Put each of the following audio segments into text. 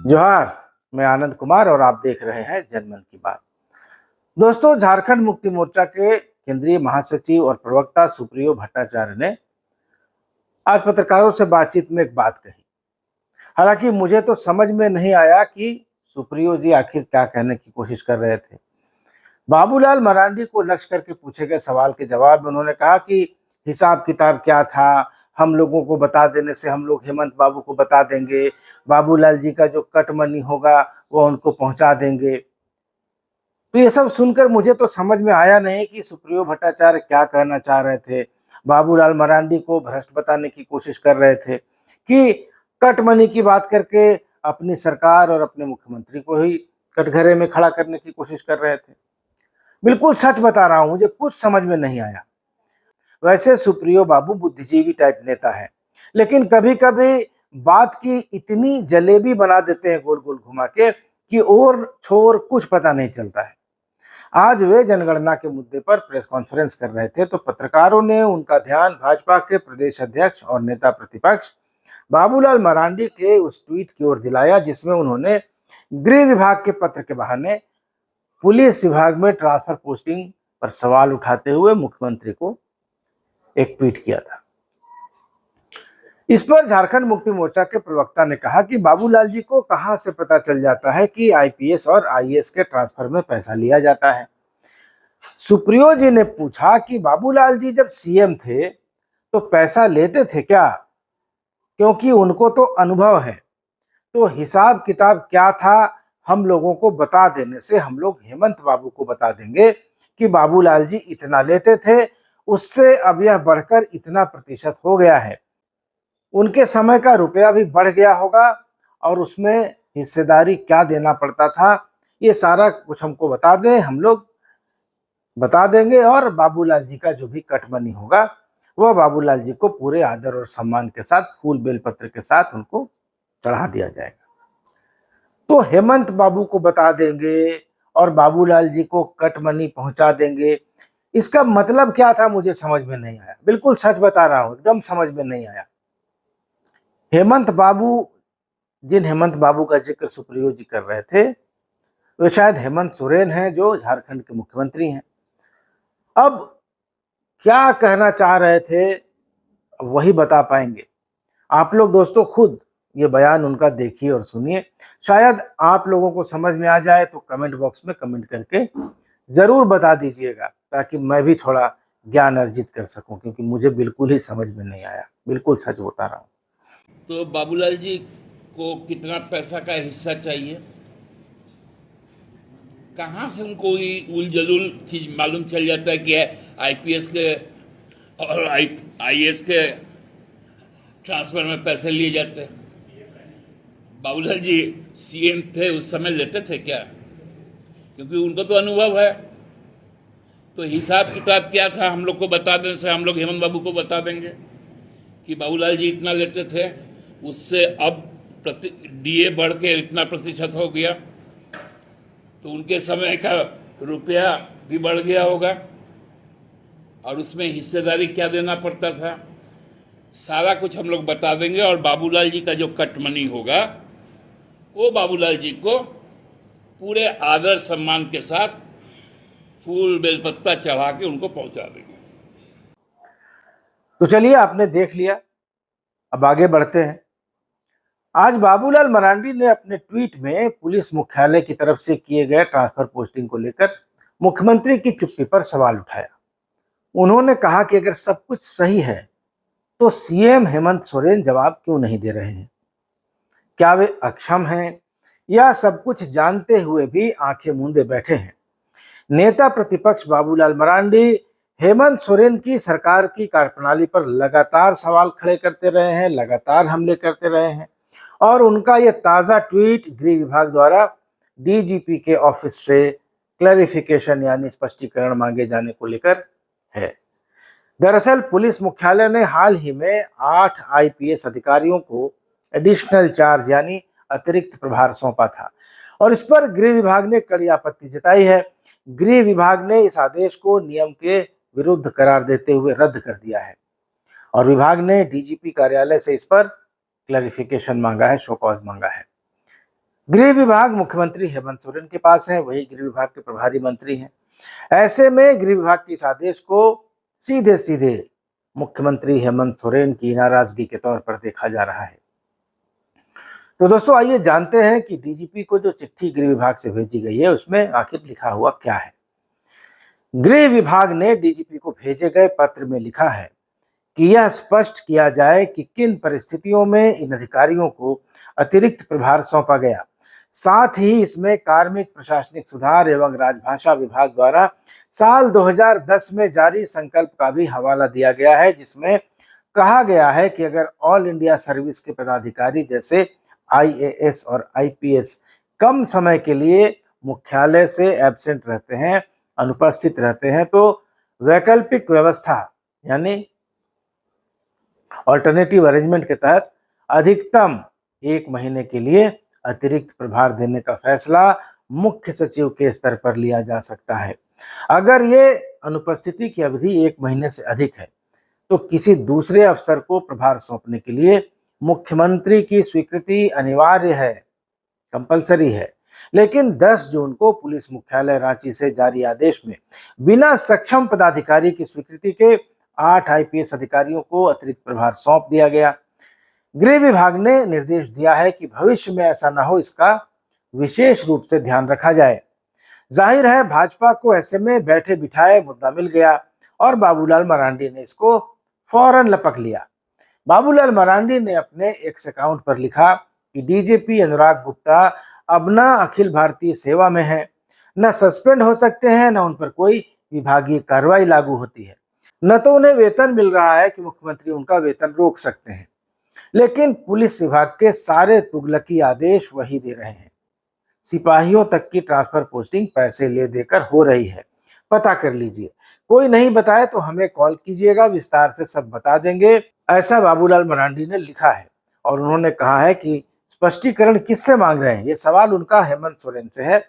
जोहार। मैं आनंद कुमार और आप देख रहे हैं जनमन की बात। दोस्तों, झारखंड मुक्ति मोर्चा के केंद्रीय महासचिव और प्रवक्ता सुप्रियो भट्टाचार्य ने आज पत्रकारों से बातचीत में एक बात कही। हालांकि मुझे तो समझ में नहीं आया कि सुप्रियो जी आखिर क्या कहने की कोशिश कर रहे थे। बाबूलाल मरांडी को लक्ष्य करके पूछे गए सवाल के जवाब में उन्होंने कहा कि हिसाब किताब क्या था, हम लोगों को बता देने से हम लोग हेमंत बाबू को बता देंगे, बाबूलाल जी का जो कट मनी होगा वो उनको पहुंचा देंगे। तो ये सब सुनकर मुझे तो समझ में आया नहीं कि सुप्रियो भट्टाचार्य क्या कहना चाह रहे थे। बाबूलाल मरांडी को भ्रष्ट बताने की कोशिश कर रहे थे कि कट मनी की बात करके अपनी सरकार और अपने मुख्यमंत्री को ही कटघरे में खड़ा करने की कोशिश कर रहे थे। बिल्कुल सच बता रहा हूं, मुझे कुछ समझ में नहीं आया। वैसे सुप्रियो बाबू बुद्धिजीवी टाइप नेता है, लेकिन कभी कभी बात की इतनी जलेबी बना देते हैं गोल गोल घुमा के कि और छोर कुछ पता नहीं चलता है। आज वे जनगणना के मुद्दे पर प्रेस कॉन्फ्रेंस कर रहे थे तो पत्रकारों ने उनका ध्यान भाजपा के प्रदेश अध्यक्ष और नेता प्रतिपक्ष बाबूलाल मरांडी के उस ट्वीट की ओर दिलाया जिसमें उन्होंने गृह विभाग के पत्र के बहाने पुलिस विभाग में ट्रांसफर पोस्टिंग पर सवाल उठाते हुए मुख्यमंत्री को एक ट्वीट किया था। इस पर झारखंड मुक्ति मोर्चा के प्रवक्ता ने कहा कि बाबूलाल जी को कहां से पता चल जाता है कि आईपीएस और आईएएस के ट्रांसफर में पैसा लिया जाता है। सुप्रियो जी ने पूछा कि बाबूलाल जी जब सीएम थे तो पैसा लेते थे क्या, क्योंकि उनको तो अनुभव है। तो हिसाब किताब क्या था हम लोगों को बता देने से हम लोग हेमंत बाबू को बता देंगे कि बाबूलाल जी इतना लेते थे, उससे अब यह बढ़कर इतना प्रतिशत हो गया है। उनके समय का रुपया भी बढ़ गया होगा और उसमें हिस्सेदारी क्या देना पड़ता था, ये सारा कुछ हमको बता दें, हम लोग बता देंगे और बाबूलाल जी का जो भी कट मनी होगा वह बाबूलाल जी को पूरे आदर और सम्मान के साथ फूल बेलपत्र के साथ उनको चढ़ा दिया जाएगा। तो हेमंत बाबू को बता देंगे और बाबूलाल जी को कट मनी पहुंचा देंगे, इसका मतलब क्या था मुझे समझ में नहीं आया। बिल्कुल सच बता रहा हूं, एकदम समझ में नहीं आया। हेमंत बाबू, जिन हेमंत बाबू का जिक्र सुप्रियो जी कर रहे थे वे शायद हेमंत सोरेन हैं जो झारखंड के मुख्यमंत्री हैं। अब क्या कहना चाह रहे थे वही बता पाएंगे आप लोग। दोस्तों, खुद ये बयान उनका देखिए और सुनिए, शायद आप लोगों को समझ में आ जाए तो कमेंट बॉक्स में कमेंट करके जरूर बता दीजिएगा ताकि मैं भी थोड़ा ज्ञान अर्जित कर सकूं, क्योंकि मुझे बिल्कुल ही समझ में नहीं आया। बिल्कुल सच बता रहा हूं। तो बाबूलाल जी को कितना पैसा का हिस्सा चाहिए, कहाँ से उनको ये उलझुल चीज मालूम चल जाता है कि आईपीएस के और आईएएस के ट्रांसफर में पैसे लिए जाते हैं। बाबूलाल जी सीएम थे उस समय लेते थे क्या, क्योंकि उनको तो अनुभव है। तो हिसाब किताब क्या था हम लोग को बता देने से हम लोग हेमंत बाबू को बता देंगे कि बाबूलाल जी इतना लेते थे, उससे अब डीए बढ़ के इतना प्रतिशत हो गया, तो उनके समय का रुपया भी बढ़ गया होगा और उसमें हिस्सेदारी क्या देना पड़ता था, सारा कुछ हम लोग बता देंगे। और बाबूलाल जी का जो कट मनी होगा वो बाबूलाल जी को पूरे आदर सम्मान के साथ फूल बेलपत्ता चढ़ा के उनको पहुंचा देंगे। तो चलिए, आपने देख लिया, अब आगे बढ़ते हैं। आज बाबूलाल मरांडी ने अपने ट्वीट में पुलिस मुख्यालय की तरफ से किए गए ट्रांसफर पोस्टिंग को लेकर मुख्यमंत्री की चुप्पी पर सवाल उठाया। उन्होंने कहा कि अगर सब कुछ सही है तो सीएम हेमंत सोरेन जवाब क्यों नहीं दे रहे हैं? क्या वे अक्षम हैं या सब कुछ जानते हुए भी आंखें मूंदे बैठे हैं? नेता प्रतिपक्ष बाबूलाल मरांडी हेमंत सोरेन की सरकार की कार्यप्रणाली पर लगातार सवाल खड़े करते रहे हैं, लगातार हमले करते रहे हैं और उनका यह ताजा ट्वीट गृह विभाग द्वारा डीजीपी के ऑफिस से क्लैरिफिकेशन यानी स्पष्टीकरण मांगे जाने को लेकर है। दरअसल पुलिस मुख्यालय ने हाल ही में 8 आईपीएस अधिकारियों को एडिशनल चार्ज यानी अतिरिक्त प्रभार सौंपा था और इस पर गृह विभाग ने कड़ी आपत्ति जताई है। गृह विभाग ने इस आदेश को नियम के विरुद्ध करार देते हुए रद्द कर दिया है और विभाग ने डीजीपी कार्यालय से इस पर क्लैरिफिकेशन मांगा है, शो कॉज मांगा है। गृह विभाग मुख्यमंत्री हेमंत सोरेन के पास है, वही गृह विभाग के प्रभारी मंत्री हैं। ऐसे में गृह विभाग के इस आदेश को सीधे सीधे मुख्यमंत्री हेमंत सोरेन की नाराजगी के तौर पर देखा जा रहा है। तो दोस्तों आइए जानते हैं कि डीजीपी को जो चिट्ठी गृह विभाग से भेजी गई है उसमें आखिर लिखा हुआ क्या है। गृह विभाग ने डीजीपी को भेजे गए पत्र में लिखा है कि यह स्पष्ट किया जाए कि किन परिस्थितियों में इन अधिकारियों को अतिरिक्त प्रभार सौंपा गया। साथ ही इसमें कार्मिक प्रशासनिक सुधार एवं राजभाषा विभाग द्वारा साल 2010 में जारी संकल्प का भी हवाला दिया गया है, जिसमें कहा गया है कि अगर ऑल इंडिया सर्विस के पदाधिकारी जैसे आईएएस और आईपीएस कम समय के लिए मुख्यालय से एब्सेंट रहते हैं, अनुपस्थित रहते हैं, तो वैकल्पिक व्यवस्था यानी ऑल्टरनेटिव अरेंजमेंट के तहत अधिकतम 1 महीने के लिए अतिरिक्त प्रभार देने का फैसला मुख्य सचिव के स्तर पर लिया जा सकता है। अगर ये अनुपस्थिति की अवधि 1 महीने से अधिक है तो किसी दूसरे अफसर को प्रभार सौंपने के लिए मुख्यमंत्री की स्वीकृति अनिवार्य है, कंपलसरी है। लेकिन 10 जून को पुलिस मुख्यालय रांची से जारी आदेश में बिना सक्षम पदाधिकारी की स्वीकृति के 8 आईपीएस अधिकारियों को अतिरिक्त प्रभार सौंप दिया गया। गृह विभाग ने निर्देश दिया है कि भविष्य में ऐसा न हो, इसका विशेष रूप से ध्यान रखा जाए। जाहिर है भाजपा को ऐसे में बैठे बिठाए मुद्दा मिल गया और बाबूलाल मरांडी ने इसको फौरन लपक लिया। बाबूलाल मरांडी ने अपने एक्स अकाउंट पर लिखा कि डीजीपी अनुराग गुप्ता अब न अखिल भारतीय सेवा में है, न सस्पेंड हो सकते हैं, न उन पर कोई विभागीय कार्रवाई लागू होती है, न तो उन्हें वेतन मिल रहा है कि मुख्यमंत्री उनका वेतन रोक सकते हैं। लेकिन पुलिस विभाग के सारे तुगलकी आदेश वही दे रहे हैं। सिपाहियों तक की ट्रांसफर पोस्टिंग पैसे ले देकर हो रही है, पता कर लीजिए। कोई नहीं बताए तो हमें कॉल कीजिएगा, विस्तार से सब बता देंगे, ऐसा बाबूलाल मरांडी ने लिखा है। और उन्होंने कहा है कि स्पष्टीकरण किससे मांग रहे हैं, ये सवाल उनका हेमंत सोरेन से है।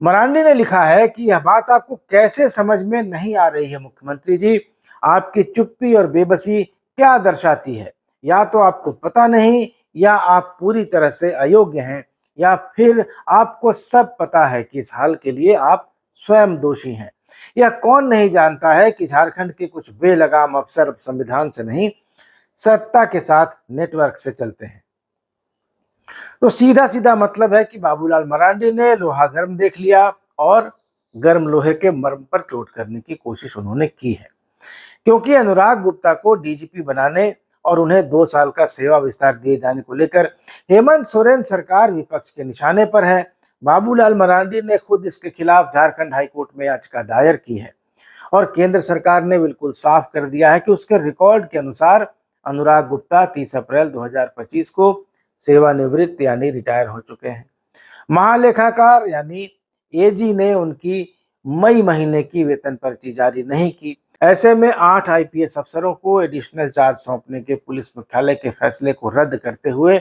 मरांडी ने लिखा है कि यह बात आपको कैसे समझ में नहीं आ रही है मुख्यमंत्री जी, आपकी चुप्पी और बेबसी क्या दर्शाती है? या तो आपको पता नहीं, या आप पूरी तरह से अयोग्य हैं, या फिर आपको सब पता है कि इस हाल के लिए आप स्वयं दोषी हैं। यह कौन नहीं जानता है कि झारखंड के कुछ बेलगाम अफसर संविधान से नहीं, सत्ता के साथ नेटवर्क से चलते हैं। तो सीधा सीधा मतलब है कि बाबूलाल मरांडी ने लोहा गर्म देख लिया और गर्म लोहे के मर्म पर चोट करने की कोशिश उन्होंने की है। क्योंकि अनुराग गुप्ता को डीजीपी बनाने और उन्हें 2 साल का सेवा विस्तार दिए जाने को लेकर हेमंत सोरेन सरकार विपक्ष के निशाने पर है। बाबूलाल मरांडी ने खुद इसके खिलाफ झारखंड हाईकोर्ट में याचिका दायर की है और केंद्र सरकार ने बिल्कुल साफ कर दिया है कि उसके रिकॉर्ड के अनुसार अनुराग गुप्ता 30 अप्रैल 2025 को सेवानिवृत्त यानी रिटायर हो चुके हैं। महालेखाकार यानी एजी ने उनकी मई महीने की वेतन पर्ची जारी नहीं की। ऐसे में 8 आईपीएस अफसरों को एडिशनल चार्ज सौंपने के पुलिस मुख्यालय के फैसले को रद्द करते हुए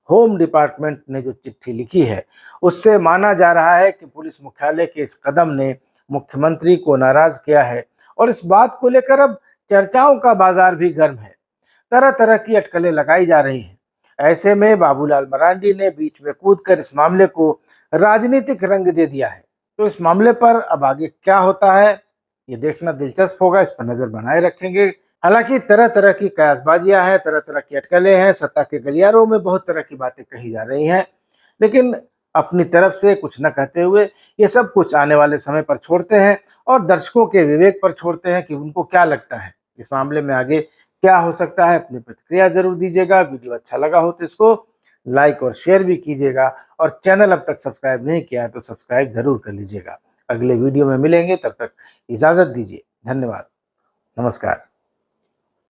होम डिपार्टमेंट ने जो चिट्ठी लिखी है उससे माना जा रहा है कि पुलिस मुख्यालय के इस कदम ने मुख्यमंत्री को नाराज किया है और इस बात को लेकर अब चर्चाओं का बाजार भी गर्म है। तरह तरह की अटकलें लगाई जा रही हैं। ऐसे में बाबूलाल मरांडी ने बीच में कूदकर इस मामले को राजनीतिक रंग दे दिया है। तो इस मामले पर अब आगे क्या होता है ये देखना दिलचस्प होगा, इस पर नजर बनाए रखेंगे। हालांकि तरह तरह की कयासबाजियां हैं, तरह तरह की अटकलें हैं, सत्ता के गलियारों में बहुत तरह की बातें कही जा रही हैं, लेकिन अपनी तरफ से कुछ न कहते हुए ये सब कुछ आने वाले समय पर छोड़ते हैं और दर्शकों के विवेक पर छोड़ते हैं कि उनको क्या लगता है इस मामले में आगे क्या हो सकता है। अपनी प्रतिक्रिया जरूर दीजिएगा। वीडियो अच्छा लगा हो तो इसको लाइक और शेयर भी कीजिएगा और चैनल अब तक सब्सक्राइब नहीं किया है तो सब्सक्राइब जरूर कर लीजिएगा। अगले वीडियो में मिलेंगे, तब तक इजाजत दीजिए। धन्यवाद, नमस्कार।